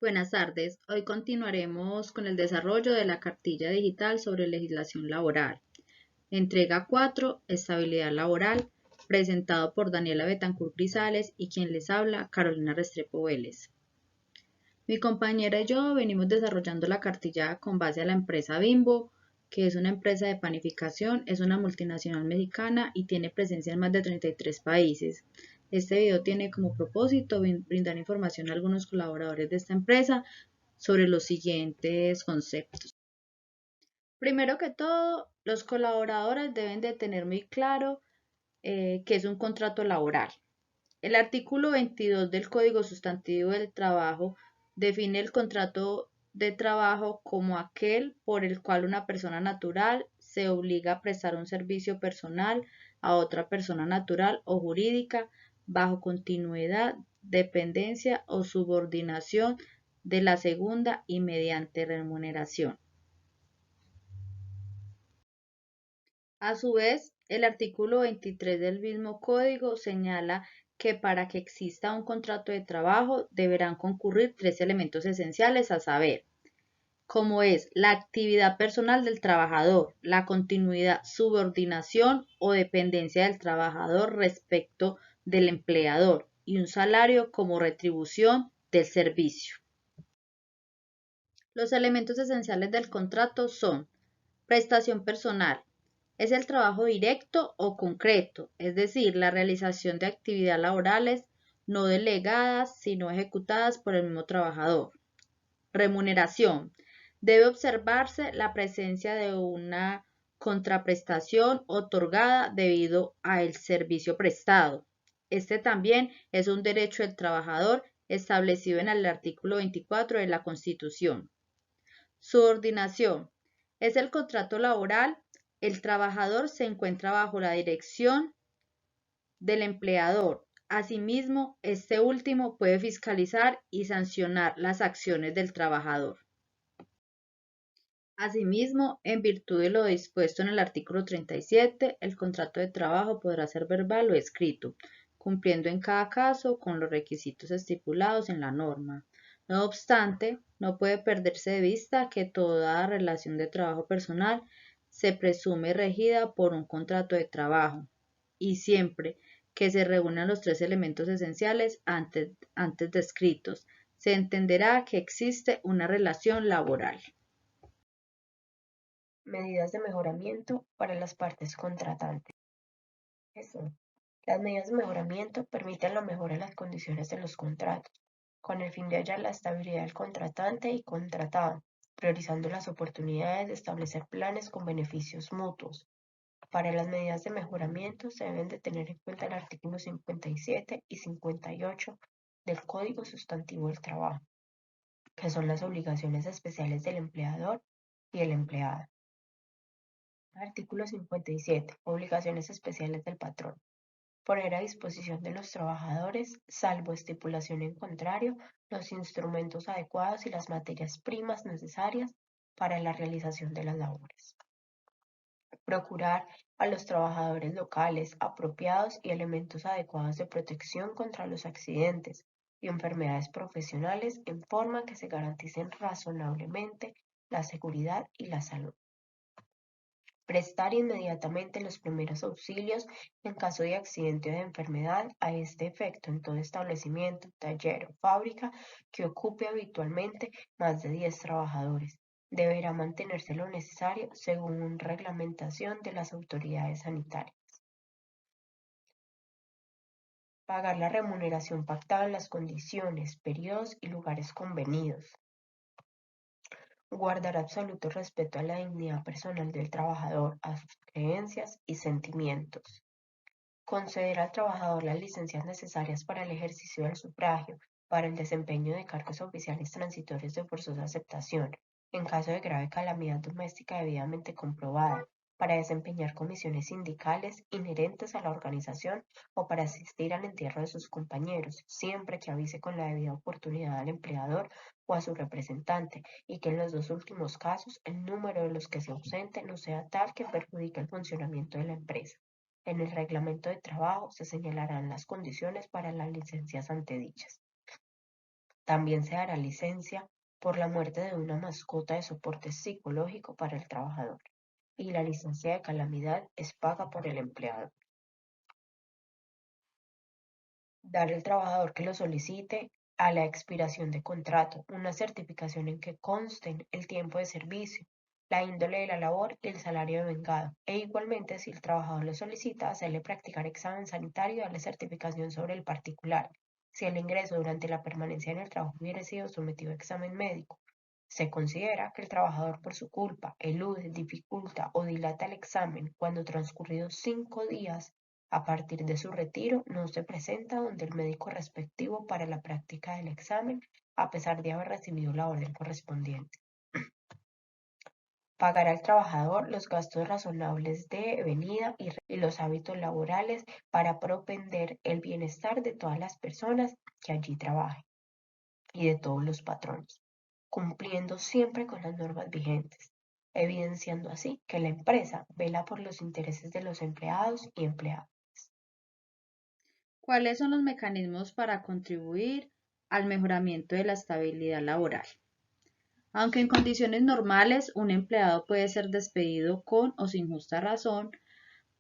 Buenas tardes. Hoy continuaremos con el desarrollo de la cartilla digital sobre legislación laboral. Entrega 4, estabilidad laboral, presentado por Daniela Betancur Grisales y quien les habla, Carolina Restrepo Vélez. Mi compañera y yo venimos desarrollando la cartilla con base a la empresa Bimbo, que es una empresa de panificación, es una multinacional mexicana y tiene presencia en más de 33 países. Este video tiene como propósito brindar información a algunos colaboradores de esta empresa sobre los siguientes conceptos. Primero que todo, los colaboradores deben de tener muy claro qué es un contrato laboral. El artículo 22 del Código Sustantivo del Trabajo define el contrato de trabajo como aquel por el cual una persona natural se obliga a prestar un servicio personal a otra persona natural o jurídica bajo continuidad, dependencia o subordinación de la segunda y mediante remuneración. A su vez, el artículo 23 del mismo código señala que para que exista un contrato de trabajo deberán concurrir tres elementos esenciales a saber, como es la actividad personal del trabajador, la continuidad, subordinación o dependencia del trabajador respecto del empleador y un salario como retribución del servicio. Los elementos esenciales del contrato son prestación personal. Es el trabajo directo o concreto, es decir, la realización de actividades laborales no delegadas, sino ejecutadas por el mismo trabajador. Remuneración. Debe observarse la presencia de una contraprestación otorgada debido al servicio prestado. Este también es un derecho del trabajador establecido en el artículo 24 de la Constitución. Subordinación. Es el contrato laboral. El trabajador se encuentra bajo la dirección del empleador. Asimismo, este último puede fiscalizar y sancionar las acciones del trabajador. Asimismo, en virtud de lo dispuesto en el artículo 37, el contrato de trabajo podrá ser verbal o escrito, cumpliendo en cada caso con los requisitos estipulados en la norma. No obstante, no puede perderse de vista que toda relación de trabajo personal se presume regida por un contrato de trabajo y siempre que se reúnan los tres elementos esenciales antes descritos, se entenderá que existe una relación laboral. Medidas de mejoramiento para las partes contratantes. Eso. Las medidas de mejoramiento permiten la mejora de las condiciones de los contratos, con el fin de hallar la estabilidad del contratante y contratado, priorizando las oportunidades de establecer planes con beneficios mutuos. Para las medidas de mejoramiento se deben de tener en cuenta el artículo 57 y 58 del Código Sustantivo del Trabajo, que son las obligaciones especiales del empleador y el empleado. Artículo 57. Obligaciones especiales del patrón. Poner a disposición de los trabajadores, salvo estipulación en contrario, los instrumentos adecuados y las materias primas necesarias para la realización de las labores. Procurar a los trabajadores locales apropiados y elementos adecuados de protección contra los accidentes y enfermedades profesionales en forma que se garanticen razonablemente la seguridad y la salud. Prestar inmediatamente los primeros auxilios en caso de accidente o de enfermedad a este efecto en todo establecimiento, taller o fábrica que ocupe habitualmente más de 10 trabajadores. Deberá mantenerse lo necesario según reglamentación de las autoridades sanitarias. Pagar la remuneración pactada en las condiciones, periodos y lugares convenidos. Guardar absoluto respeto a la dignidad personal del trabajador, a sus creencias y sentimientos. Conceder al trabajador las licencias necesarias para el ejercicio del sufragio, para el desempeño de cargos oficiales transitorios de forzosa aceptación, en caso de grave calamidad doméstica debidamente comprobada, para desempeñar comisiones sindicales inherentes a la organización o para asistir al entierro de sus compañeros, siempre que avise con la debida oportunidad al empleador o a su representante, y que en los dos últimos casos el número de los que se ausente no sea tal que perjudique el funcionamiento de la empresa. En el reglamento de trabajo se señalarán las condiciones para las licencias antedichas. También se dará licencia por la muerte de una mascota de soporte psicológico para el trabajador y la licencia de calamidad es paga por el empleado. Dar al trabajador que lo solicite a la expiración de contrato una certificación en que consten el tiempo de servicio, la índole de la labor y el salario devengado. E igualmente, si el trabajador lo solicita, hacerle practicar examen sanitario y darle certificación sobre el particular. Si el ingreso durante la permanencia en el trabajo hubiera sido sometido a examen médico, se considera que el trabajador por su culpa elude, dificulta o dilata el examen cuando transcurridos 5 días a partir de su retiro no se presenta donde el médico respectivo para la práctica del examen, a pesar de haber recibido la orden correspondiente. Pagar al trabajador los gastos razonables de venida y los hábitos laborales para propender el bienestar de todas las personas que allí trabajen y de todos los patronos, cumpliendo siempre con las normas vigentes, evidenciando así que la empresa vela por los intereses de los empleados y empleadas. ¿Cuáles son los mecanismos para contribuir al mejoramiento de la estabilidad laboral? Aunque en condiciones normales un empleado puede ser despedido con o sin justa razón,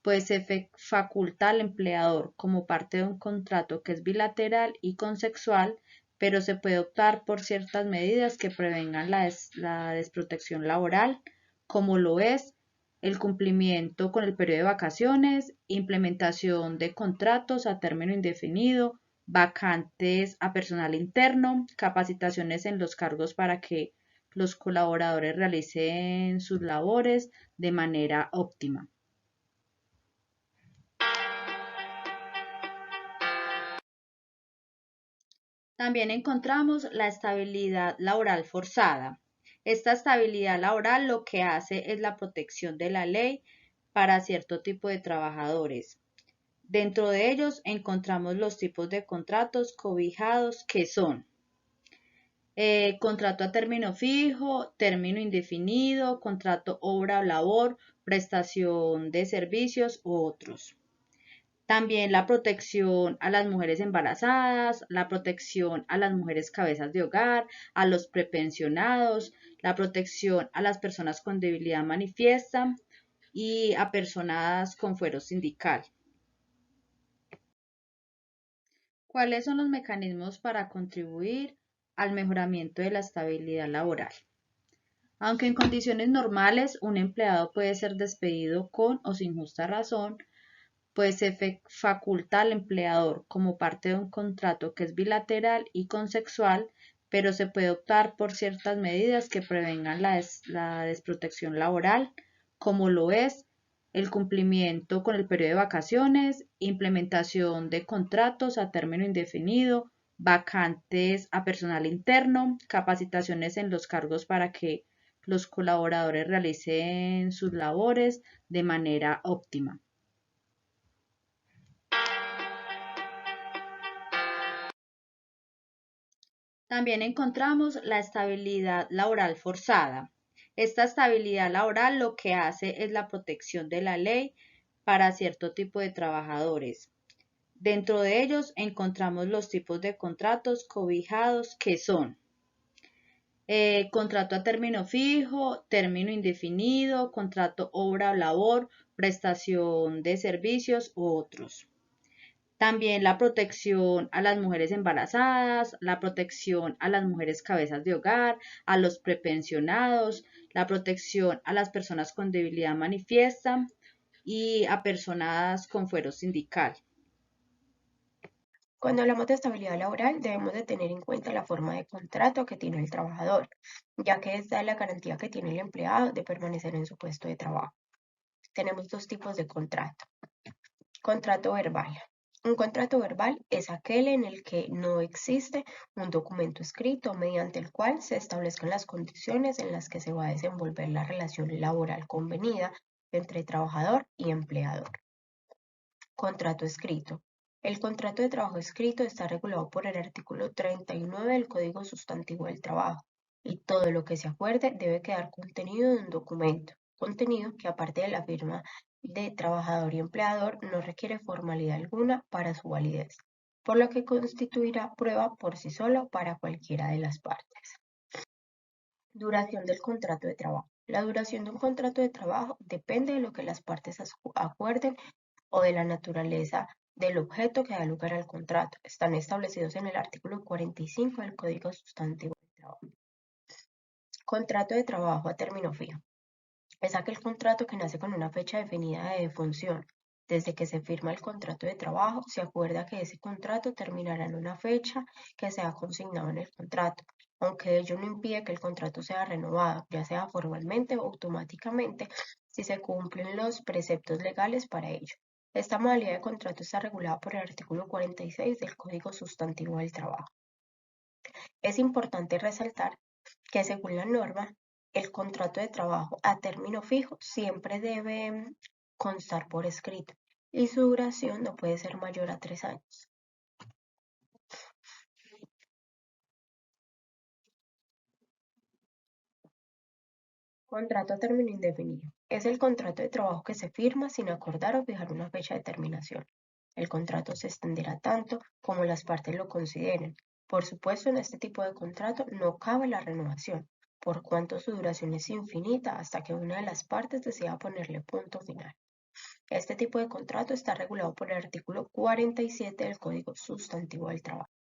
pues se faculta al empleador como parte de un contrato que es bilateral y consensual, pero se puede optar por ciertas medidas que prevengan la desprotección laboral, como lo es el cumplimiento con el periodo de vacaciones, implementación de contratos a término indefinido, vacantes a personal interno, capacitaciones en los cargos para que los colaboradores realicen sus labores de manera óptima. También encontramos la estabilidad laboral forzada. Esta estabilidad laboral lo que hace es la protección de la ley para cierto tipo de trabajadores. Dentro de ellos encontramos los tipos de contratos cobijados que son contrato a término fijo, término indefinido, contrato obra o labor, prestación de servicios u otros. También la protección a las mujeres embarazadas, la protección a las mujeres cabezas de hogar, a los prepensionados, la protección a las personas con debilidad manifiesta y a personas con fuero sindical. ¿Cuáles son los mecanismos para contribuir al mejoramiento de la estabilidad laboral? Aunque en condiciones normales un empleado puede ser despedido con o sin justa razón, pues se faculta al empleador como parte de un contrato que es bilateral y consensual, pero se puede optar por ciertas medidas que prevengan la desprotección laboral, como lo es el cumplimiento con el periodo de vacaciones, implementación de contratos a término indefinido, vacantes a personal interno, capacitaciones en los cargos para que los colaboradores realicen sus labores de manera óptima. También encontramos la estabilidad laboral forzada. Esta estabilidad laboral lo que hace es la protección de la ley para cierto tipo de trabajadores. Dentro de ellos encontramos los tipos de contratos cobijados que son contrato a término fijo, término indefinido, contrato obra o labor, prestación de servicios u otros. También la protección a las mujeres embarazadas, la protección a las mujeres cabezas de hogar, a los prepensionados, la protección a las personas con debilidad manifiesta y a personas con fuero sindical. Cuando hablamos de estabilidad laboral, debemos de tener en cuenta la forma de contrato que tiene el trabajador, ya que esta es la garantía que tiene el empleado de permanecer en su puesto de trabajo. Tenemos dos tipos de contrato. Contrato verbal. Un contrato verbal es aquel en el que no existe un documento escrito mediante el cual se establezcan las condiciones en las que se va a desenvolver la relación laboral convenida entre trabajador y empleador. Contrato escrito. El contrato de trabajo escrito está regulado por el artículo 39 del Código Sustantivo del Trabajo y todo lo que se acuerde debe quedar contenido en un documento, contenido que aparte de la firma de trabajador y empleador no requiere formalidad alguna para su validez. por lo que constituirá prueba por sí solo para cualquiera de las partes. Duración del contrato de trabajo. La duración de un contrato de trabajo depende de lo que las partes acuerden o de la naturaleza del objeto que da lugar al contrato. Están establecidos en el artículo 45 del Código Sustantivo del Trabajo. Contrato de trabajo a término fijo. Es aquel contrato que nace con una fecha definida de defunción. Desde que se firma el contrato de trabajo, se acuerda que ese contrato terminará en una fecha que se ha consignado en el contrato, aunque ello no impide que el contrato sea renovado, ya sea formalmente o automáticamente, si se cumplen los preceptos legales para ello. Esta modalidad de contrato está regulada por el artículo 46 del Código Sustantivo del Trabajo. Es importante resaltar que según la norma, el contrato de trabajo a término fijo siempre debe constar por escrito y su duración no puede ser mayor a 3 años. Contrato a término indefinido. Es el contrato de trabajo que se firma sin acordar o fijar una fecha de terminación. El contrato se extenderá tanto como las partes lo consideren. Por supuesto, en este tipo de contrato no cabe la renovación, por cuanto su duración es infinita hasta que una de las partes decida ponerle punto final. Este tipo de contrato está regulado por el artículo 47 del Código Sustantivo del Trabajo.